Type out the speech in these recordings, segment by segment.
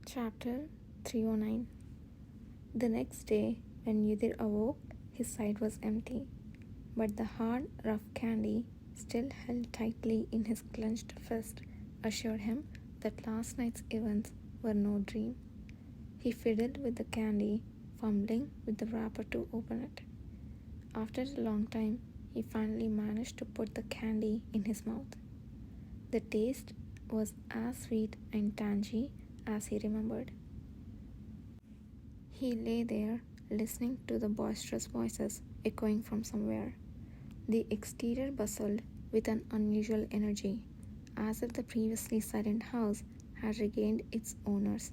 Chapter 309. The next day, when Yudir awoke, his sight was empty, but the hard, rough candy, still held tightly in his clenched fist, assured him that last night's events were no dream. He fiddled with the candy, fumbling with the wrapper to open it. After a long time, he finally managed to put the candy in his mouth. The taste was as sweet and tangy as he remembered. He lay there, listening to the boisterous voices echoing from somewhere. The exterior bustled with an unusual energy, as if the previously silent house had regained its owners,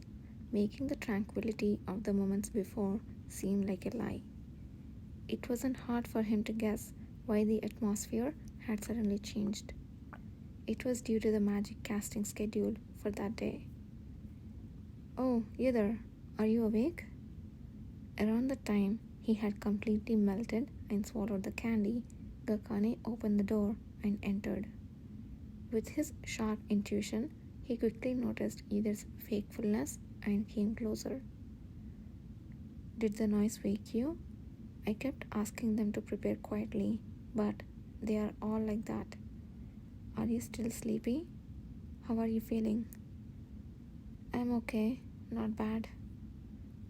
making the tranquility of the moments before seem like a lie. It wasn't hard for him to guess why the atmosphere had suddenly changed. It was due to the magic casting schedule for that day. "Oh, Yidar, are you awake?" Around the time he had completely melted and swallowed the candy, Gakane opened the door and entered. With his sharp intuition, he quickly noticed Yidir's wakefulness and came closer. "Did the noise wake you?" "I kept asking them to prepare quietly, but they are all like that." "Are you still sleepy? How are you feeling?" "I'm okay, not bad."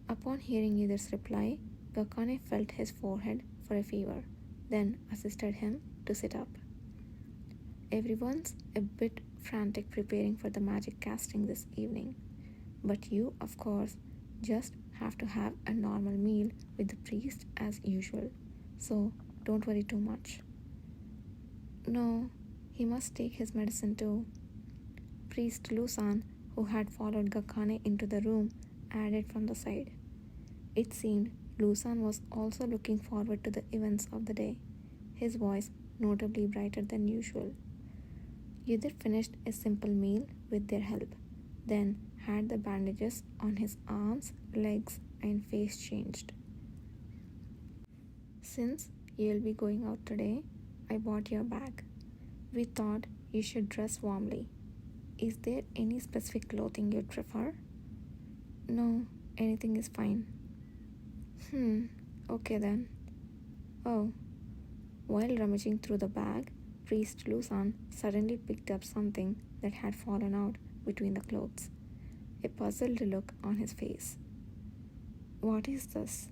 Upon hearing Yidir's reply, Gakane felt his forehead for a fever, then assisted him to sit up. "Everyone's a bit frantic preparing for the magic casting this evening, but you, of course, just have to have a normal meal with the priest as usual, so don't worry too much." "No, he must take his medicine too." Priest Lusan, who had followed Gakane into the room, added from the side. It seemed Lusan was also looking forward to the events of the day, his voice notably brighter than usual. Yudir finished a simple meal with their help, then had the bandages on his arms, legs, and face changed. "Since you'll be going out today, I bought your bag. We thought you should dress warmly. Is there any specific clothing you'd prefer?" "No, anything is fine." Okay then." "Oh." While rummaging through the bag, Priest Lusan suddenly picked up something that had fallen out between the clothes, a puzzled look on his face. "What is this?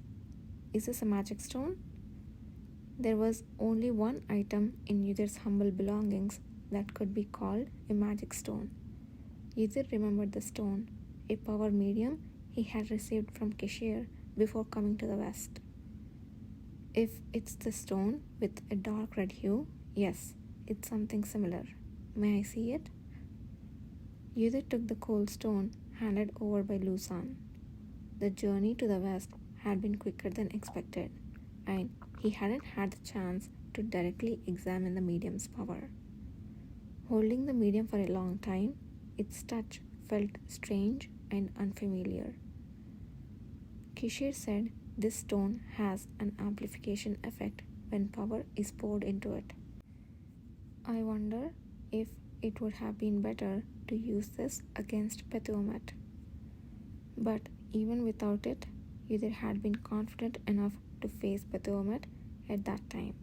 Is this a magic stone?" There was only one item in Yudir's humble belongings that could be called a magic stone. Yudir remembered the stone, a power medium he had received from Kishir before coming to the West. "If it's the stone with a dark red hue, yes, it's something similar. May I see it?" Yudir took the cold stone handed over by Lusan. The journey to the West had been quicker than expected, and he hadn't had the chance to directly examine the medium's power. Holding the medium for a long time, its touch felt strange and unfamiliar. Kishir said this stone has an amplification effect when power is poured into it. I wonder if it would have been better to use this against Pethumet. But even without it, Yudir had been confident enough to face Pethumet at that time,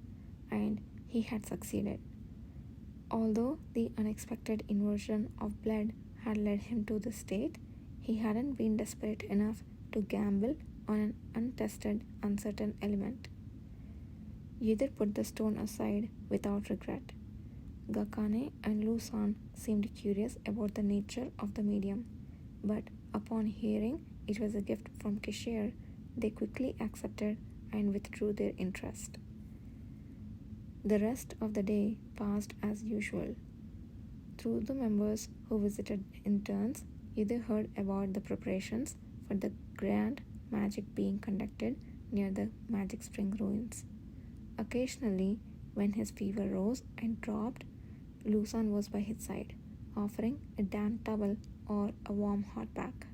and he had succeeded. Although the unexpected inversion of blood had led him to this state, he hadn't been desperate enough to gamble on an untested, uncertain element. Yudir put the stone aside without regret. Gakane and Lusan seemed curious about the nature of the medium, but upon hearing it was a gift from Kishir, they quickly accepted and withdrew their interest. The rest of the day passed as usual. Through the members who visited in turns, Yudir heard about the preparations for the grand magic being conducted near the Magic Spring ruins. Occasionally, when his fever rose and dropped, Lusan was by his side, offering a damp towel or a warm hot pack.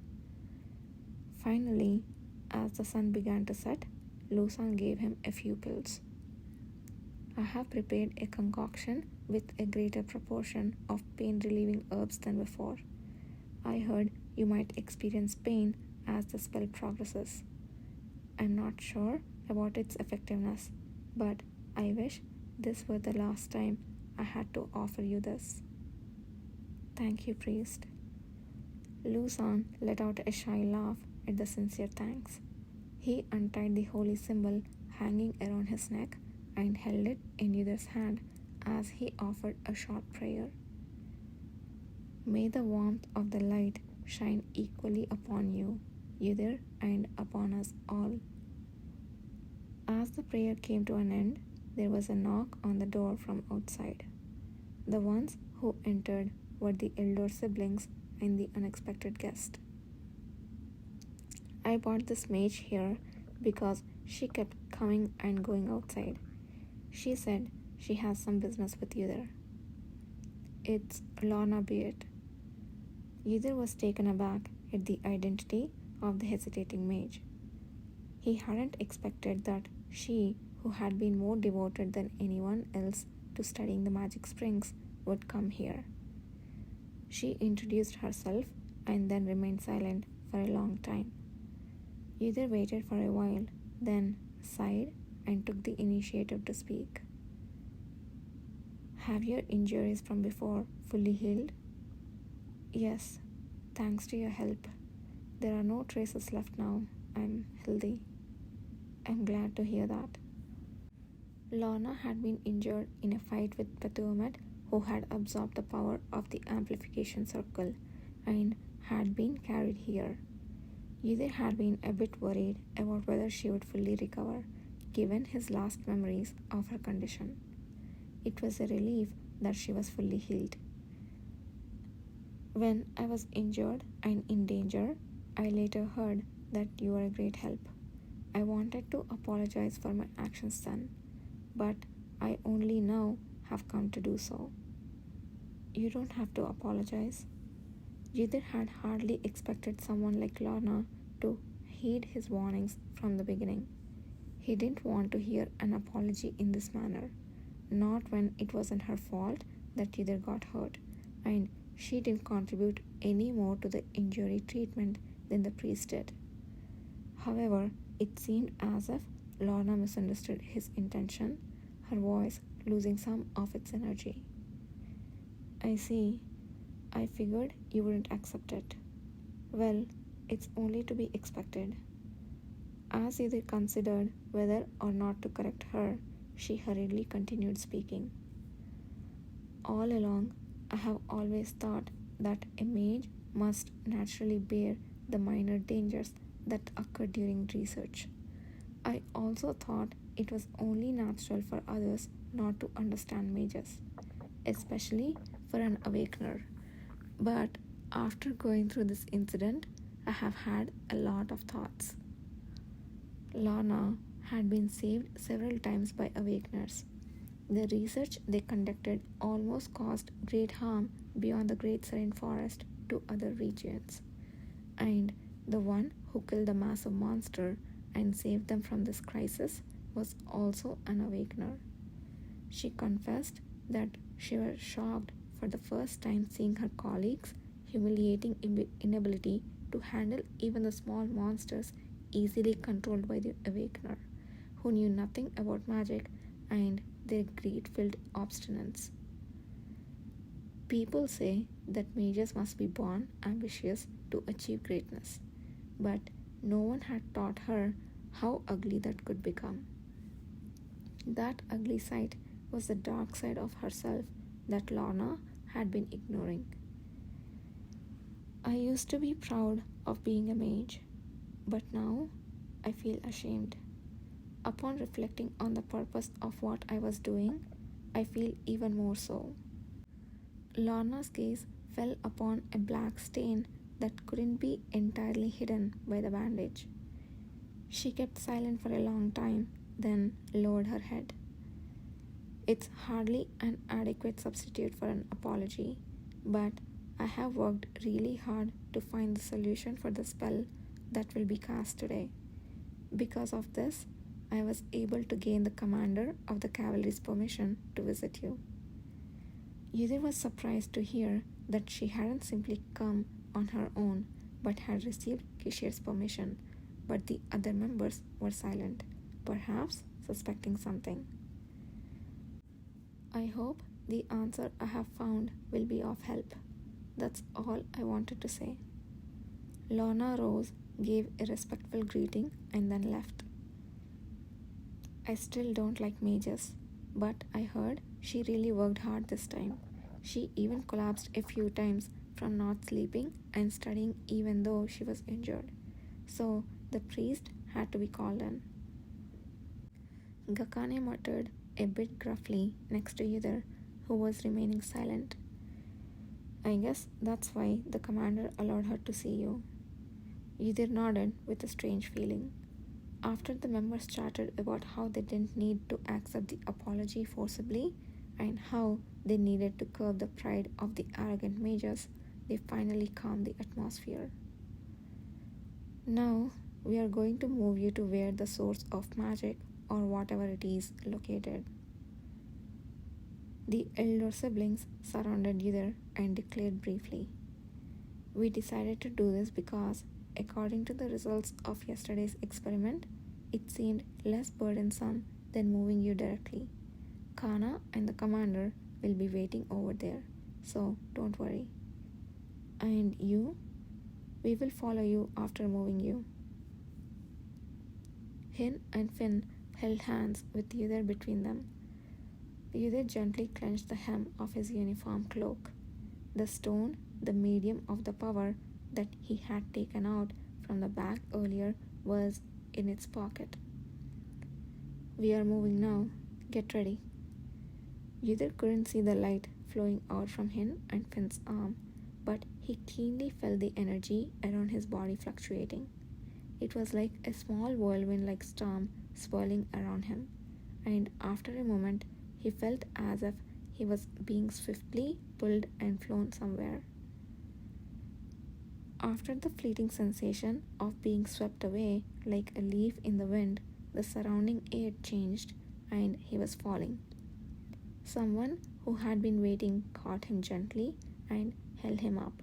Finally, as the sun began to set, Lusan gave him a few pills. "I have prepared a concoction with a greater proportion of pain-relieving herbs than before. I heard you might experience pain as the spell progresses. I'm not sure about its effectiveness, but I wish this were the last time I had to offer you this. Thank you, priest. Luzon let out a shy laugh at the sincere thanks. He untied the holy symbol hanging around his neck and held it in Yudhir's hand as he offered a short prayer. May the warmth of the light shine equally upon you, Yudhir, and upon us all. As the prayer came to an end, there was a knock on the door from outside. The ones who entered were the elder siblings and the unexpected guest. I brought this mage here because she kept coming and going outside. She said she has some business with Yudhir. It's Lorna Beard. Yudhir was taken aback at the identity of the hesitating mage. He hadn't expected that she, who had been more devoted than anyone else to studying the magic springs, would come here. She introduced herself and then remained silent for a long time. Yudhir waited for a while, then sighed and took the initiative to speak. Have your injuries from before fully healed? Yes, thanks to your help. There are no traces left now. I'm healthy. I'm glad to hear that. Lorna had been injured in a fight with Batuamet, who had absorbed the power of the amplification circle and had been carried here. Yudhir had been a bit worried about whether she would fully recover, given his last memories of her condition. It was a relief that she was fully healed. When I was injured and in danger, I later heard that you were a great help. I wanted to apologize for my actions then, but I only now have come to do so. You don't have to apologize. Yudhir had hardly expected someone like Lorna to heed his warnings from the beginning. He didn't want to hear an apology in this manner, not when it wasn't her fault that Yudhir got hurt, and she didn't contribute any more to the injury treatment than the priest did. However, it seemed as if Lorna misunderstood his intention, her voice losing some of its energy. I see. I figured you wouldn't accept it. Well, it's only to be expected. As Yudhir considered whether or not to correct her, she hurriedly continued speaking. All along, I have always thought that a mage must naturally bear the minor dangers that occur during research. I also thought it was only natural for others not to understand mages, especially for an awakener. But after going through this incident, I have had a lot of thoughts. Lorna had been saved several times by awakeners. The research they conducted almost caused great harm beyond the Great Serene Forest to other regions. And the one who killed the massive monster and saved them from this crisis was also an awakener. She confessed that she was shocked for the first time seeing her colleagues' humiliating inability to handle even the small monsters easily controlled by the awakener, who knew nothing about magic, and their greed-filled obstinance. People say that mages must be born ambitious to achieve greatness, but no one had taught her how ugly that could become. That ugly side was the dark side of herself that Lorna had been ignoring. I used to be proud of being a mage, but now I feel ashamed. Upon reflecting on the purpose of what I was doing, I feel even more so. Lorna's gaze fell upon a black stain that couldn't be entirely hidden by the bandage. She kept silent for a long time, then lowered her head. It's hardly an adequate substitute for an apology, but I have worked really hard to find the solution for the spell that will be cast today. Because of this, I was able to gain the commander of the cavalry's permission to visit you. Yudhir was surprised to hear that she hadn't simply come on her own, but had received Kishir's permission, but the other members were silent, perhaps suspecting something. I hope the answer I have found will be of help. That's all I wanted to say. Lorna rose, gave a respectful greeting, and then left. I still don't like mages, but I heard she really worked hard this time. She even collapsed a few times from not sleeping and studying even though she was injured. So the priest had to be called in. Gakane muttered a bit gruffly next to Yudhir, who was remaining silent. I guess that's why the commander allowed her to see you. Yudhir nodded with a strange feeling. After the members chatted about how they didn't need to accept the apology forcibly and how they needed to curb the pride of the arrogant mages, they finally calmed the atmosphere. Now, we are going to move you to where the source of magic or whatever it is located. The elder siblings surrounded Yudhir and declared briefly, "We decided to do this because, according to the results of yesterday's experiment, it seemed less burdensome than moving you directly. Kana and the commander will be waiting over there, so don't worry. And you? We will follow you after moving you." Hin and Finn held hands with Yudhir between them. Yudhir gently clenched the hem of his uniform cloak. The stone, the medium of the power that he had taken out from the bag earlier, was in its pocket. "We are moving now. Get ready." Yudhir couldn't see the light flowing out from Hin and Finn's arm, but he keenly felt the energy around his body fluctuating. It was like a small whirlwind-like storm swirling around him, and after a moment he felt as if he was being swiftly pulled and flown somewhere. After the fleeting sensation of being swept away like a leaf in the wind, the surrounding air changed and he was falling. Someone who had been waiting caught him gently and held him up.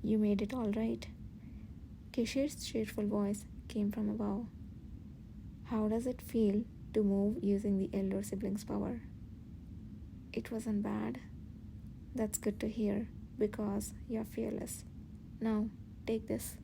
"You made it all right." Kishir's cheerful voice came from above. "How does it feel to move using the elder sibling's power?" "It wasn't bad." "That's good to hear, because you're fearless. Now, take this."